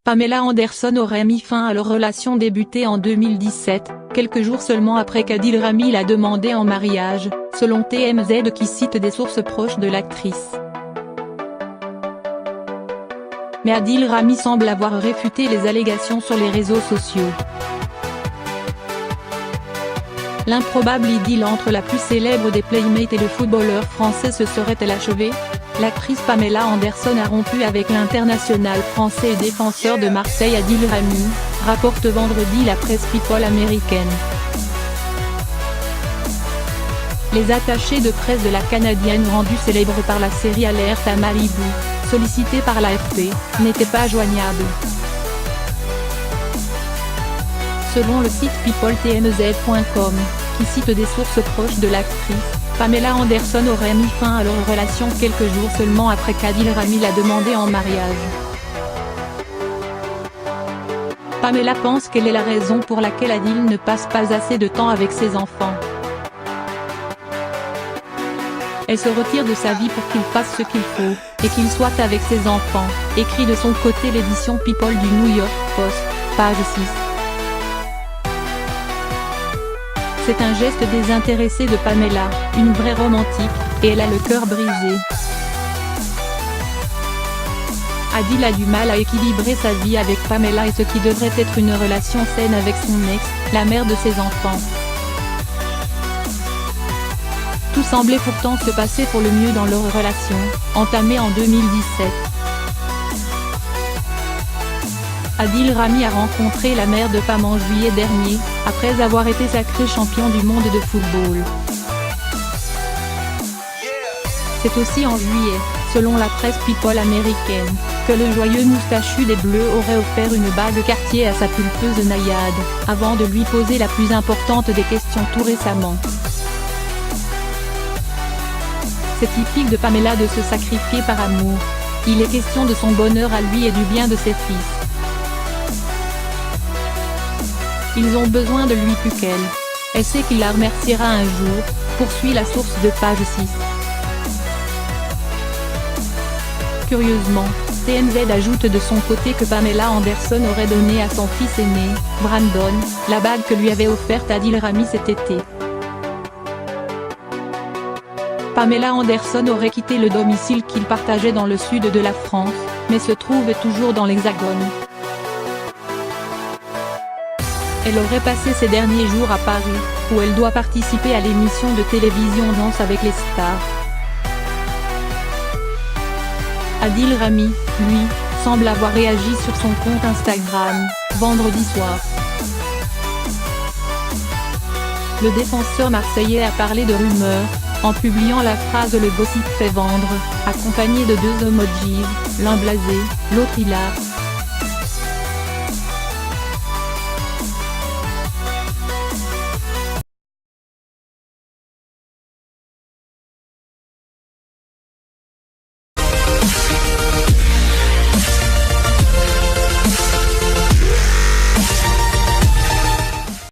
Pamela Anderson aurait mis fin à leur relation débutée en 2017, quelques jours seulement après qu'Adil Rami l'a demandé en mariage, selon TMZ qui cite des sources proches de l'actrice. Mais Adil Rami semble avoir réfuté les allégations sur les réseaux sociaux. L'improbable idylle entre la plus célèbre des playmates et le footballeur français se serait-elle achevée? L'actrice Pamela Anderson a rompu avec l'international français et défenseur de Marseille Adil Rami, rapporte vendredi la presse People américaine. Les attachés de presse de la Canadienne rendus célèbres par la série Alerte à Malibu, sollicitée par l'AFP, n'étaient pas joignables. Selon le site peopletmz.com, qui cite des sources proches de l'actrice, Pamela Anderson aurait mis fin à leur relation quelques jours seulement après qu'Adil Rami l'a demandé en mariage. Pamela pense qu'elle est la raison pour laquelle Adil ne passe pas assez de temps avec ses enfants. Elle se retire de sa vie pour qu'il fasse ce qu'il faut, et qu'il soit avec ses enfants, écrit de son côté l'édition People du New York Post, page 6. C'est un geste désintéressé de Pamela, une vraie romantique, et elle a le cœur brisé. Adil a du mal à équilibrer sa vie avec Pamela et ce qui devrait être une relation saine avec son ex, la mère de ses enfants. Tout semblait pourtant se passer pour le mieux dans leur relation, entamée en 2017. Adil Rami a rencontré la mère de Pam en juillet dernier, après avoir été sacré champion du monde de football. C'est aussi en juillet, selon la presse People américaine, que le joyeux moustachu des Bleus aurait offert une bague Cartier à sa pulpeuse naïade, avant de lui poser la plus importante des questions tout récemment. C'est typique de Pamela de se sacrifier par amour. Il est question de son bonheur à lui et du bien de ses fils. Ils ont besoin de lui plus qu'elle. Elle sait qu'il la remerciera un jour, poursuit la source de page 6. Curieusement, TMZ ajoute de son côté que Pamela Anderson aurait donné à son fils aîné, Brandon, la bague que lui avait offerte Adil Rami cet été. Pamela Anderson aurait quitté le domicile qu'ils partageaient dans le sud de la France, mais se trouve toujours dans l'Hexagone. Elle aurait passé ces derniers jours à Paris, où elle doit participer à l'émission de télévision Danse avec les stars. Adil Rami, lui, semble avoir réagi sur son compte Instagram, vendredi soir. Le défenseur marseillais a parlé de rumeurs, en publiant la phrase « Le gossip fait vendre », accompagnée de deux emojis, l'un blasé, l'autre hilar.